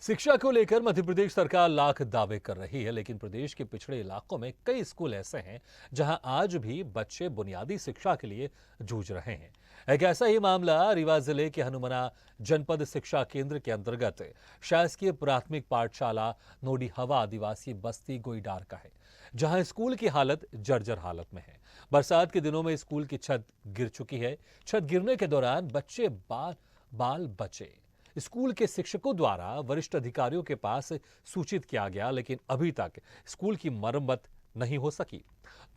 शिक्षा को लेकर मध्य प्रदेश सरकार लाख दावे कर रही है, लेकिन प्रदेश के पिछड़े इलाकों में कई स्कूल ऐसे हैं जहां आज भी बच्चे बुनियादी शिक्षा के लिए जूझ रहे हैं। एक ऐसा ही मामला रीवा जिले के हनुमना जनपद शिक्षा केंद्र के अंतर्गत शासकीय प्राथमिक पाठशाला नोडी हवा आदिवासी बस्ती गोईडार का है, जहां स्कूल की हालत जर्जर हालत में है। बरसात के दिनों में स्कूल की छत गिर चुकी है। छत गिरने के दौरान बच्चे बाल बचे। स्कूल के शिक्षकों द्वारा वरिष्ठ अधिकारियों के पास सूचित किया गया, लेकिन अभी तक स्कूल की मरम्मत नहीं हो सकी।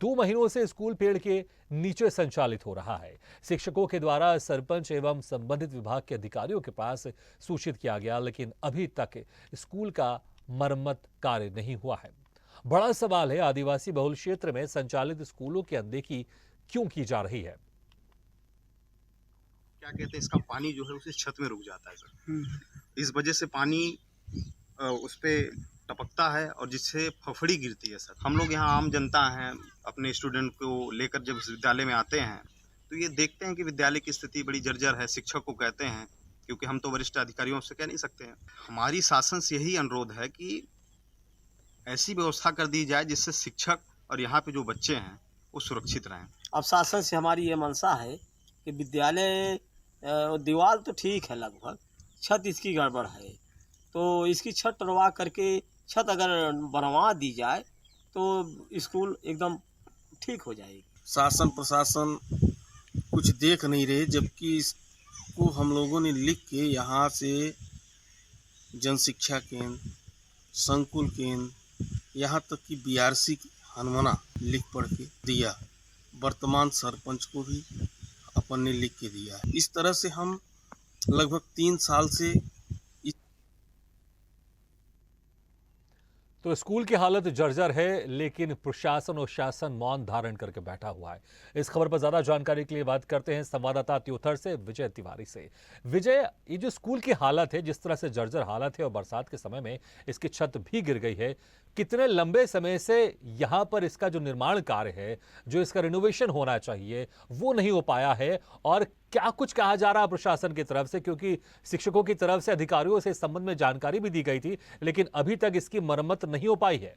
2 महीनों से स्कूल पेड़ के नीचे संचालित हो रहा है। शिक्षकों के द्वारा सरपंच एवं संबंधित विभाग के अधिकारियों के पास सूचित किया गया, लेकिन अभी तक स्कूल का मरम्मत कार्य नहीं हुआ है। बड़ा सवाल है, आदिवासी बहुल क्षेत्र में संचालित स्कूलों की अनदेखी क्यों की जा रही है। क्या कहते हैं, इसका पानी जो है उसे छत में रुक जाता है सर। इस वजह से पानी उस पे टपकता है और जिससे फफड़ी गिरती है सर। हम लोग यहाँ आम जनता हैं, अपने स्टूडेंट को लेकर जब इस विद्यालय में आते हैं तो ये देखते हैं कि विद्यालय की स्थिति बड़ी जर्जर है। शिक्षक को कहते हैं, क्योंकि हम तो वरिष्ठ अधिकारियों से कह नहीं सकते हैं। हमारी शासन से यही अनुरोध है कि ऐसी व्यवस्था कर दी जाए जिससे शिक्षक और यहाँ पे जो बच्चे हैं वो सुरक्षित रहें। अब शासन से हमारी ये मंशा है कि विद्यालय दीवार तो ठीक है, लगभग छत इसकी गड़बड़ है, तो इसकी छत तुड़वा करके छत अगर बनवा दी जाए तो स्कूल एकदम ठीक हो जाएगी। शासन प्रशासन कुछ देख नहीं रहे, जबकि इसको हम लोगों ने लिख के यहाँ से जन शिक्षा केंद्र, संकुल केंद्र, यहाँ तक कि बीआरसी हनुमना लिख पढ़ के दिया। वर्तमान सरपंच को भी अपन ने लिख के दिया है। इस तरह से हम लगभग 3 साल से तो स्कूल की हालत जर्जर है, लेकिन प्रशासन और शासन मौन धारण करके बैठा हुआ है। इस खबर पर ज्यादा जानकारी के लिए बात करते हैं संवाददाता त्योथर से विजय तिवारी से। विजय, ये जो स्कूल की हालत है, जिस तरह से जर्जर हालत है और बरसात के समय में इसकी छत भी गिर गई है, कितने लंबे समय से यहाँ पर इसका जो निर्माण कार्य है, जो इसका रिनोवेशन होना चाहिए, वो नहीं हो पाया है? और क्या कुछ कहा जा रहा है प्रशासन की तरफ से, क्योंकि शिक्षकों की तरफ से अधिकारियों से इस संबंध में जानकारी भी दी गई थी, लेकिन अभी तक इसकी मरम्मत नहीं हो पाई है।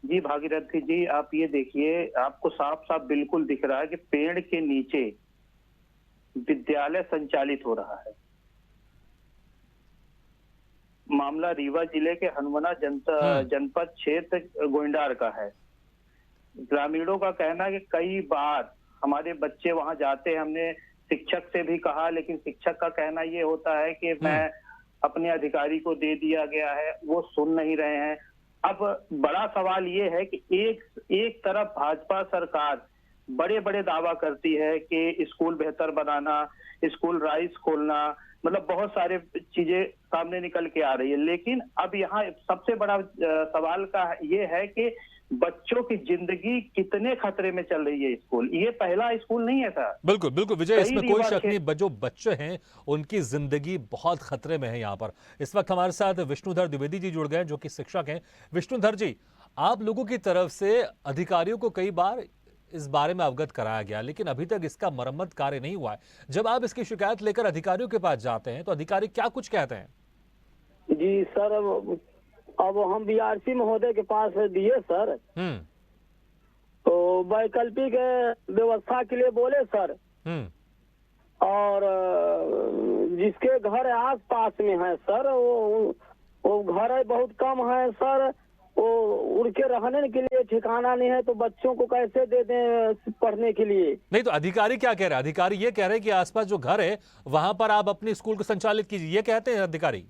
जी भागीरथी जी, आप ये देखिए, आपको साफ साफ बिल्कुल दिख रहा है कि पेड़ के नीचे विद्यालय संचालित हो रहा है। मामला रीवा जिले के हनुमना जनपद क्षेत्र गोईडार का है। ग्रामीणों का कहना है कि कई बार हमारे बच्चे वहां जाते हैं, हमने शिक्षक से भी कहा, लेकिन शिक्षक का कहना ये होता है कि मैं अपने अधिकारी को दे दिया गया है, वो सुन नहीं रहे हैं। अब बड़ा सवाल ये है कि एक तरफ भाजपा सरकार बड़े बड़े दावा करती है कि स्कूल बेहतर बनाना, स्कूल राइस खोलना, मतलब बहुत सारे चीजें सामने निकल के आ रही है, लेकिन अब यहाँ सबसे बड़ा सवाल का ये है कि बच्चों की जिंदगी कितने खतरे में चल रही है। स्कूल ये पहला स्कूल नहीं है सर। बिल्कुल बिल्कुल विजय, इसमें कोई शक नहीं, जो बच्चे हैं उनकी जिंदगी बहुत खतरे में है। यहाँ पर इस वक्त हमारे साथ विष्णुधर द्विवेदी जी जुड़ गए, जो कि शिक्षक हैं। विष्णुधर जी, आप लोगों की तरफ से अधिकारियों को कई बार इस बारे में अवगत कराया गया, लेकिन अभी तक इसका मरम्मत कार्य नहीं हुआ है। जब आप इसकी शिकायत लेकर अधिकारियों के पास जाते हैं तो अधिकारी क्या कुछ कहते हैं? जी सर, अब हम बीआरसी महोदय के पास दिए सर, तो वैकल्पिक व्यवस्था के लिए बोले सर, और जिसके घर आस पास में है सर, वो घर बहुत कम है सर, वो उनके रहने के लिए ठिकाना नहीं है, तो बच्चों को कैसे दे दें पढ़ने के लिए? नहीं, तो अधिकारी क्या कह रहे हैं? अधिकारी ये कह रहे हैं कि आसपास जो घर है वहां पर आप अपने स्कूल को संचालित कीजिए, ये कहते हैं अधिकारी?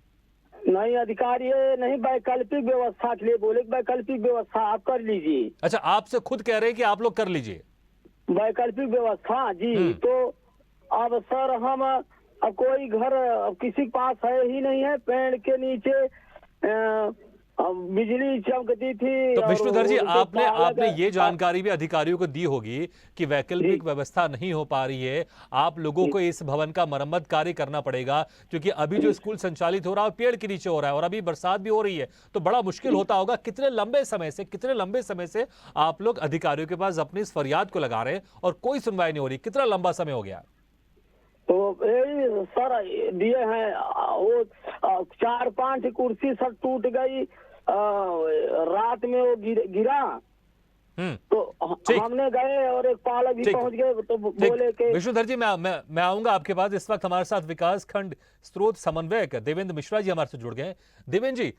नहीं, अधिकारी नहीं, वैकल्पिक व्यवस्था के लिए बोले, वैकल्पिक व्यवस्था आप कर लीजिए। अच्छा, आपसे खुद कह रहे हैं कि आप लोग कर लीजिए वैकल्पिक व्यवस्था? जी। तो अब सर हम अब कोई घर किसी के पास है ही नहीं है, पेड़ के नीचे बिजली चमकती थी। तो विष्णुधर जी, आपने ये जानकारी भी अधिकारियों को दी होगी कि वैकल्पिक व्यवस्था नहीं हो पा रही है, आप लोगों को इस भवन का मरम्मत कार्य करना पड़ेगा, क्योंकि अभी जो स्कूल संचालित हो रहा है पेड़ के नीचे हो रहा है और अभी बरसात भी हो रही है, तो बड़ा मुश्किल होता होगा। कितने लंबे समय से आप लोग अधिकारियों के पास अपनी इस फरियाद को लगा रहे हैं और कोई सुनवाई नहीं हो रही? कितना लंबा समय हो गया? तो यही सर दिए हैं, वो 4-5 कुर्सी सर टूट गई, रात में वो गिरा। तो ठीक। हमने गए और एक पालक भी ठीक। पहुंच गए, तो बोले कि विष्णुधर जी मैं आऊंगा आपके पास। इस वक्त हमारे साथ विकास खंड स्रोत समन्वयक देवेंद्र मिश्रा जी हमारे से जुड़ गए हैं। देवेंद्र जी,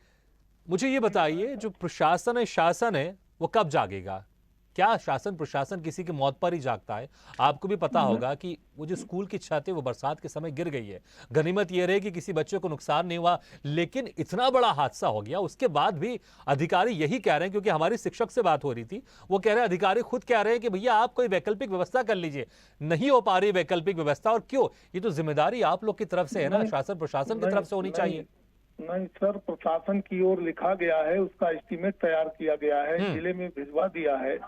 मुझे ये बताइए, जो प्रशासन है, शासन है, वो कब जागेगा? क्या शासन प्रशासन किसी की मौत पर ही जागता है? आपको भी पता होगा कि वो जो स्कूल की छत है वो बरसात के समय गिर गई है। गनीमत ये रही कि किसी बच्चे को नुकसान नहीं हुआ, लेकिन इतना बड़ा हादसा हो गया, उसके बाद भी अधिकारी यही कह रहे हैं, क्योंकि हमारी शिक्षक से बात हो रही थी, वो कह रहे हैं, अधिकारी खुद कह रहे हैं कि भैया आप कोई वैकल्पिक व्यवस्था कर लीजिए। नहीं हो पा रही वैकल्पिक व्यवस्था, और क्यों? ये तो जिम्मेदारी आप लोग की तरफ से है ना, शासन प्रशासन की तरफ से होनी चाहिए। नहीं सर, प्रशासन की ओर लिखा गया है, उसका एस्टीमेट तैयार किया गया है, जिले में भिजवा दिया है।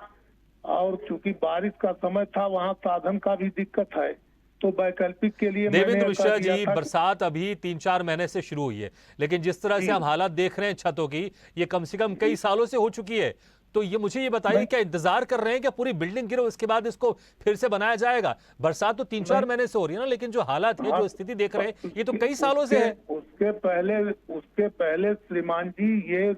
और चूंकि बारिश का समय था, वहाँ साधन का भी दिक्कत है, तो वैकल्पिक के लिए देवेंद्र मिश्रा जी, बरसात अभी 3-4 महीने से शुरू हुई है, लेकिन जिस तरह से हम हालात देख रहे हैं छतों की, ये कम से कम कई सालों से हो चुकी है। तो ये मुझे ये बताइए, क्या इंतजार कर रहे हैं क्या पूरी बिल्डिंग गिरे उसके बाद इसको फिर से बनाया जाएगा? बरसात तो 3-4 महीने से हो रही है ना, लेकिन जो हालात है, जो स्थिति देख रहे हैं, ये तो कई सालों से है। उसके पहले श्रीमान जी, ये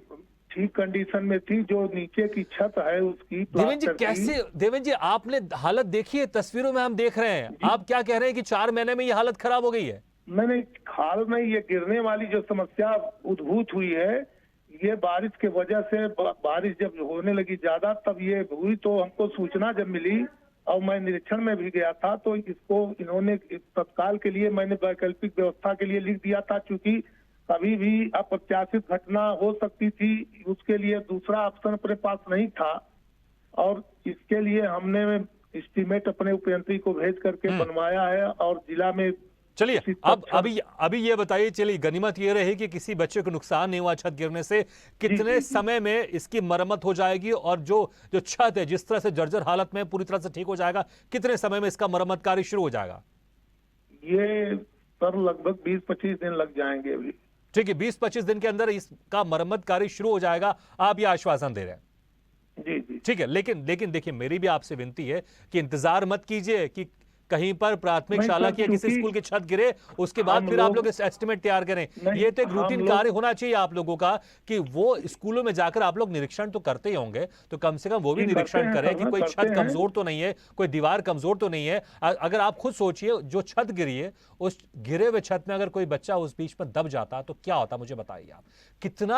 ठीक कंडीशन में थी। जो नीचे की छत है उसकी देवेंद्र जी, कैसे? देवेंद्र जी, आपने हालत देखी है, तस्वीरों में हम देख रहे हैं, आप क्या कह रहे हैं कि 4 महीने में ये हालत खराब हो गई है? नहीं, खाल में ये गिरने वाली जो समस्या उद्भूत हुई है, ये बारिश के वजह से, बारिश जब होने लगी ज्यादा तब ये हुई। तो हमको सूचना जब मिली और मैं निरीक्षण में भी गया था, तो इसको इन्होंने तत्काल के लिए मैंने वैकल्पिक व्यवस्था के लिए लिख दिया था, क्योंकि कभी भी अप्रत्याशित घटना हो सकती थी, उसके लिए दूसरा ऑप्शन अपने पास नहीं था। और इसके लिए हमने एस्टीमेट अपने उपयंत्री को भेज करके बनवाया है, और जिला में। चलिए, अब अभी ये बताइए, चलिए, गनीमत ये रही कि किसी बच्चे को नुकसान नहीं हुआ छत गिरने से। कितने समय में इसकी मरम्मत हो जाएगी, और जो छत है जिस तरह से जर्जर हालत में पूरी तरह से ठीक हो जाएगा, कितने समय में इसका मरम्मत कार्य शुरू हो जाएगा? ये सर लगभग 20-25 दिन लग जाएंगे अभी। ठीक है, 20-25 दिन के अंदर इसका मरम्मत कार्य शुरू हो जाएगा, आप ये आश्वासन दे रहे हैं? जी। ठीक है, लेकिन देखिए, मेरी भी आपसे विनती है कि इंतजार मत कीजिए कि कहीं पर प्राथमिक शाला की या किसी स्कूल की छत गिरे, उसके बाद फिर आप लोग इस एस्टिमेट तैयार करें। ये तो एक रूटीन कार्य होना चाहिए आप लोगों का, कि वो स्कूलों में जाकर आप लोग निरीक्षण तो करते ही होंगे, तो कम से कम वो भी निरीक्षण करें कि कोई छत कमजोर तो नहीं है, कोई दीवार कमजोर तो नहीं है। अगर आप खुद सोचिए, जो छत गिरी है, उस गिरे हुए छत में अगर कोई बच्चा उस बीच में दब जाता तो क्या होता, मुझे बताइए आप। कितना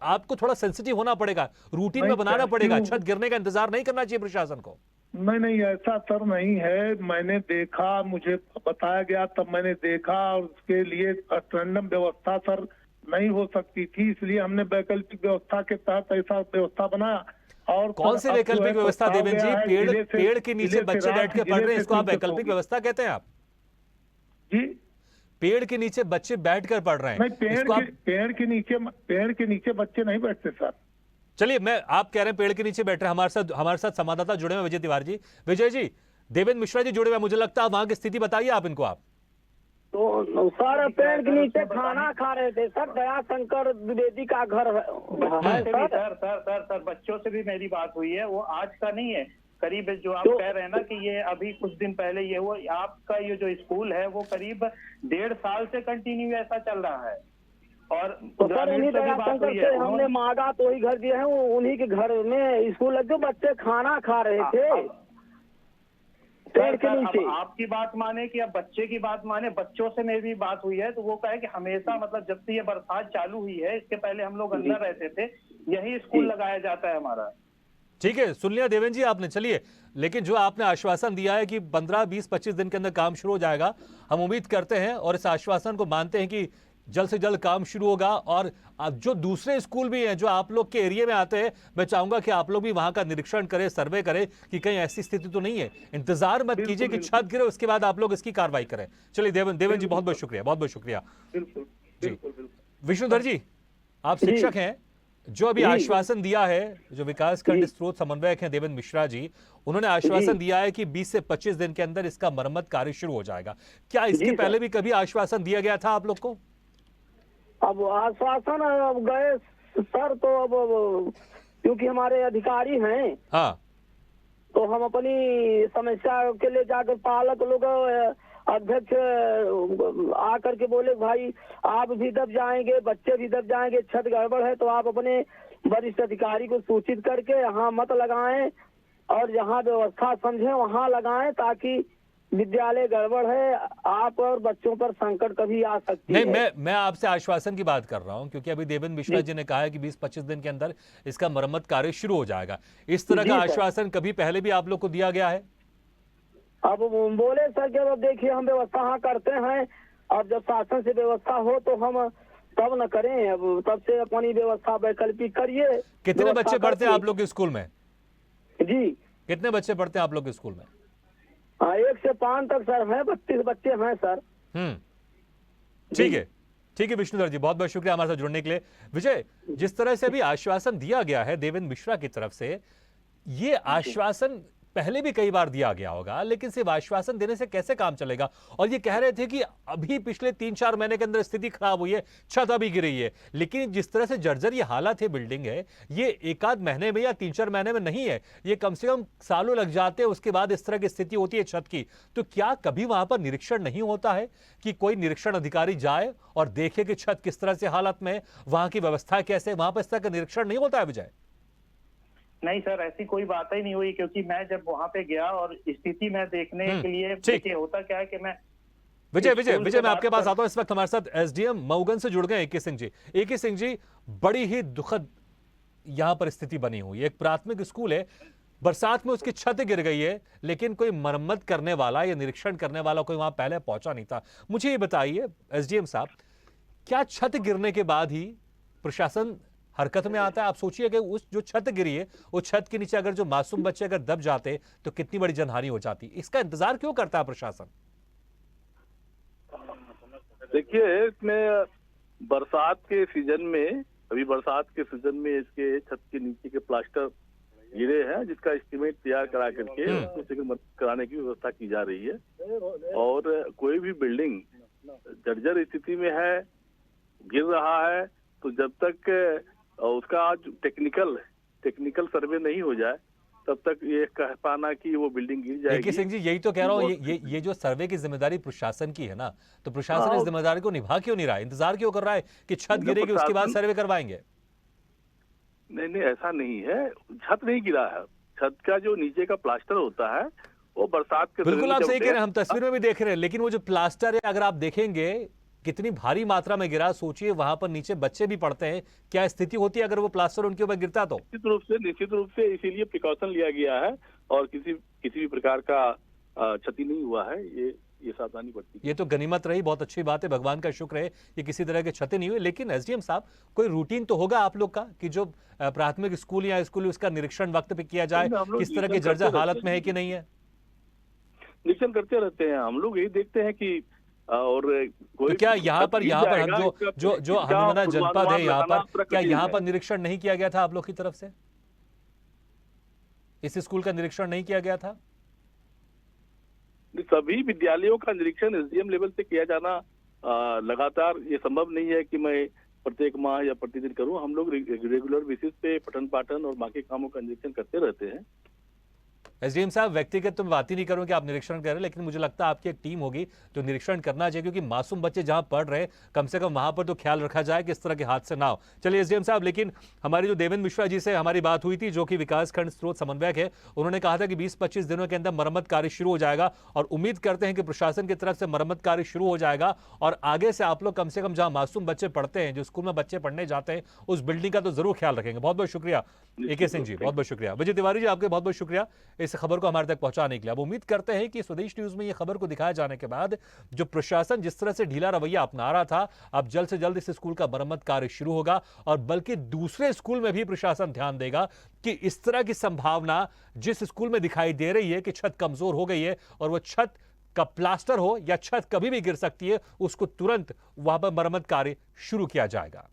आपको थोड़ा सेंसिटिव होना पड़ेगा, रूटीन में बनाना पड़ेगा। छत गिरने का इंतजार नहीं करना चाहिए प्रशासन को। नहीं, ऐसा सर नहीं है। मैंने देखा, मुझे बताया गया, तब मैंने देखा, और उसके लिए रैंडम व्यवस्था सर नहीं हो सकती थी, इसलिए हमने वैकल्पिक व्यवस्था के तहत ऐसा व्यवस्था बनाया। और कौन सी वैकल्पिक व्यवस्था देवेंद्र जी? पेड़ के नीचे बच्चे बैठ के पढ़ रहे हैं, इसको आप वैकल्पिक व्यवस्था कहते हैं आप जी? पेड़ के नीचे बच्चे बैठकर पढ़ रहे हैं? पेड़ के नीचे बच्चे नहीं बैठते सर। चलिए, आप कह रहे हैं पेड़ के नीचे बैठ रहे हैं। हमारे साथ संवाददाता जुड़े हुए विजय तिवारी जी। विजय जी, देवेंद्र मिश्रा जी जुड़े हुए, मुझे लगता है वहां की स्थिति बताइए आप इनको। आप तो सर पेड़ के नीचे खाना खा रहे थे सर, दया शंकर द्विवेदी का घर है सर। बच्चों से भी मेरी बात हुई है, वो आज का नहीं है, करीब जो आप कह रहे हैं ना कि ये अभी कुछ दिन पहले ये हुआ, आपका ये जो स्कूल है वो करीब 1.5 साल से कंटिन्यू ऐसा चल रहा है। और तो सर उन्हीं दया शंकर से हमने मांगा तो वही घर दिए हैं, उन्हीं के घर में स्कूल लगे, बच्चे खाना खा रहे थे पेड़ के नीचे। आपकी बात माने कि अब बच्चे की बात माने, बच्चों से मेरी बात हुई है तो वो कहे कि हमेशा, मतलब जब से ये बरसात चालू हुई है, इसके पहले हम लोग अंदर रहते थे, यही स्कूल लगाया जाता है हमारा। ठीक है, सुन लिया देवेंद्र जी आपने। चलिए, लेकिन जो आपने आश्वासन दिया है कि 15, 20, 25 दिन के अंदर काम शुरू हो जाएगा, हम उम्मीद करते हैं और इस आश्वासन को मानते हैं कि जल्द से जल्द काम शुरू होगा। और जो दूसरे स्कूल भी हैं जो आप लोग के एरिया में आते हैं, मैं चाहूंगा कि आप लोग भी वहां का निरीक्षण करें, सर्वे करें कि कहीं ऐसी स्थिति तो नहीं है। इंतजार मत कीजिए कि छत गिरे उसके बाद आप लोग इसकी कार्रवाई करें। चलिए देवेंद्र जी, बहुत बहुत शुक्रिया, बहुत बहुत शुक्रिया जी। विष्णुधर जी, आप शिक्षक हैं, जो अभी आश्वासन दिया है, जो विकास खंड स्रोत समन्वयक हैं देवेंद्र मिश्रा जी, उन्होंने आश्वासन दिया है कि 20 से 25 दिन के अंदर इसका मरम्मत कार्य शुरू हो जाएगा। क्या इसके पहले भी कभी आश्वासन दिया गया था आप लोग को? अब आश्वासन अब गए सर, तो अब क्योंकि हमारे अधिकारी हैं, हाँ, तो हम अपनी समस्या के लिए जाकर पालक लोग अध्यक्ष आकर के बोले भाई आप भी दब जाएंगे, बच्चे भी दब जाएंगे, छत गड़बड़ है तो आप अपने वरिष्ठ अधिकारी को सूचित करके यहाँ मत लगाएं और जहाँ व्यवस्था समझें वहाँ लगाएं, ताकि विद्यालय गड़बड़ है, आप और बच्चों पर संकट कभी आ सकती नहीं, है। मैं आपसे आश्वासन की बात कर रहा हूं, क्योंकि अभी देवेंद्र मिश्रा जी ने कहा है कि 20-25 दिन के अंदर इसका मरम्मत कार्य शुरू हो जाएगा। इस तरह का आश्वासन कभी पहले भी आप लोग को दिया गया है? अब बोले सर कि अब देखिए हम व्यवस्था हाँ करते हैं, अब जब शासन से व्यवस्था हो तो हम तब न करें, अब तब से अपनी व्यवस्था वैकल्पिक करिए। कितने बच्चे पढ़ते हैं आप लोग के स्कूल में? जी, कितने बच्चे पढ़ते हैं आप लोग के स्कूल में? 1 से 5 तक सर है, 32 बच्चे हैं सर। ठीक है विष्णुधर जी, बहुत बहुत शुक्रिया हमारे साथ जुड़ने के लिए। विजय, जिस तरह से अभी आश्वासन दिया गया है देवेंद्र मिश्रा की तरफ से, ये आश्वासन पहले भी कई बार दिया गया होगा, लेकिन सिर्फ आश्वासन देने से कैसे काम चलेगा? और ये कह रहे थे कि अभी पिछले 3-4 महीने के अंदर स्थिति खराब हुई है, छत अभी गिरी है, लेकिन जिस तरह से जर्जर ये हालत है बिल्डिंग है, ये एक आध महीने में या 3-4 महीने में नहीं है, ये कम से कम सालों लग जाते हैं, उसके बाद इस तरह की स्थिति होती है छत की। तो क्या कभी वहां पर निरीक्षण नहीं होता है कि कोई निरीक्षण अधिकारी जाए और देखे कि छत किस तरह से हालत में है, वहां की व्यवस्था कैसे, वहां पर इस तरह का निरीक्षण नहीं होता है विजय? नहीं सर, ऐसी कोई बात ही नहीं हुई, क्योंकि मैं जब वहां पे गया और स्थिति में देखने के लिए, देखिए होता क्या है कि मैं विजय मैं आपके पास आता हूं। इस वक्त हमारे साथ एसडीएम मऊगन से जुड़ गए AK सिंह जी। AK सिंह जी, बड़ी ही दुखद यहां पर स्थिति बनी हुई है। एक प्राथमिक स्कूल है, बरसात में उसकी छत गिर गई है, लेकिन कोई मरम्मत करने वाला या निरीक्षण करने वाला कोई वहां पहले पहुंचा नहीं था। मुझे ये बताइए एसडीएम साहब, क्या छत गिरने के बाद ही प्रशासन हरकत में आता है? आप सोचिए कि उस जो छत गिरी है, उस छत के नीचे अगर जो मासूम बच्चे अगर दब जाते तो कितनी बड़ी जनहानि हो जाती। इसका इंतजार क्यों करता है प्रशासन? देखिए, इसमें बरसात के सीजन में, अभी बरसात के सीजन में इसके छत के नीचे के प्लास्टर गिरे हैं, जिसका एस्टीमेट तैयार करा करके उसको शीघ्र मरम्मत कराने की व्यवस्था की जा रही है। और कोई भी बिल्डिंग जर्जर स्थिति में है, गिर रहा है, तो जब तक उसका आज टेक्निकल सर्वे नहीं हो जाए, तब तक ये कह पाना कि वो बिल्डिंग गिर जाएगी। AK सिंह जी, यही तो कह रहा हूँ, ये जो सर्वे की जिम्मेदारी प्रशासन की है ना, तो प्रशासन इस जिम्मेदारी को निभा क्यों नहीं रहा है? इंतजार क्यों कर रहा है कि छत गिरेगी उसके बाद सर्वे करवाएंगे? नहीं, ऐसा नहीं है, छत नहीं गिरा है। छत का जो नीचे का प्लास्टर होता है वो बरसात के, बिल्कुल आप सही कह रहे हैं, हम तस्वीर में भी देख रहे हैं, लेकिन वो जो प्लास्टर है अगर आप देखेंगे कितनी भारी मात्रा में गिरा, सोचिए वहां पर नीचे बच्चे भी पढ़ते हैं, क्या स्थिति होती है अगर वो प्लास्टर उनके ऊपर गिरता तो? निश्चित रूप से इसीलिए प्रिकॉशन लिया गया है और किसी भी प्रकार का क्षति नहीं हुआ है, ये सावधानी बरती। ये तो गनीमत रही, बहुत अच्छी बात है, भगवान का शुक्र है कि किसी तरह की क्षति नहीं हुई। लेकिन एसडीएम साहब, कोई रूटीन तो होगा आप लोग का कि जो प्राथमिक स्कूल या स्कूल उसका निरीक्षण वक्त पे किया जाए, किस तरह की जर्जर हालत में है कि नहीं है? निरीक्षण करते रहते हैं हम लोग, यही देखते हैं कि और कोई तो क्या यहाँ पर हम जो हनुमाना जनपद है, यहाँ पर क्या यहाँ पर निरीक्षण नहीं किया गया था आप लोग की तरफ से? इस स्कूल का निरीक्षण नहीं किया गया था? सभी विद्यालयों का निरीक्षण एसडीएम लेवल से किया जाना लगातार ये संभव नहीं है कि मैं प्रत्येक माह या प्रतिदिन करूं। हम लोग रेगुलर बेसिस पे पठन पाठन और बाकी कामों का निरीक्षण करते रहते हैं। एसडीएम साहब, व्यक्तिगत तो मैं बात ही नहीं करूं कि आप निरीक्षण करें, लेकिन मुझे लगता है आपकी एक टीम होगी जो निरीक्षण करना चाहिए, क्योंकि मासूम बच्चे जहां पढ़ रहे हैं, कम से कम वहां पर तो ख्याल रखा जाए कि इस तरह के हादसे ना हो। चलिए एसडीएम साहब, लेकिन हमारी जो देवेंद्र मिश्रा जी से हमारी बात हुई थी, जो कि विकास खंड स्रोत समन्वयक है, उन्होंने कहा था कि 20-25 दिनों के अंदर मरम्मत कार्य शुरू हो जाएगा और उम्मीद करते हैं कि प्रशासन की तरफ से मरम्मत कार्य शुरू हो जाएगा और आगे से आप लोग कम से कम जहां मासूम बच्चे पढ़ते हैं, जो स्कूल में बच्चे पढ़ने जाते हैं, उस बिल्डिंग का तो जरूर ख्याल रखेंगे। बहुत बहुत शुक्रिया AK सिंह जी, बहुत बहुत शुक्रिया। विजय तिवारी जी, आपके बहुत बहुत शुक्रिया इस खबर को हमारे तक पहुंचाने के लिए। अब उम्मीद करते हैं कि स्वदेश न्यूज में ये खबर को दिखाए जाने के बाद जो प्रशासन जिस तरह से ढीला रवैया अपना रहा था, अब जल्द से जल्द इस स्कूल का मरम्मत कार्य शुरू होगा और बल्कि दूसरे स्कूल में भी प्रशासन ध्यान देगा कि इस तरह की संभावना जिस स्कूल में दिखाई दे रही है कि छत कमजोर हो गई है और वो छत का प्लास्टर हो या छत कभी भी गिर सकती है, उसको तुरंत वहां पर मरम्मत कार्य शुरू किया जाएगा।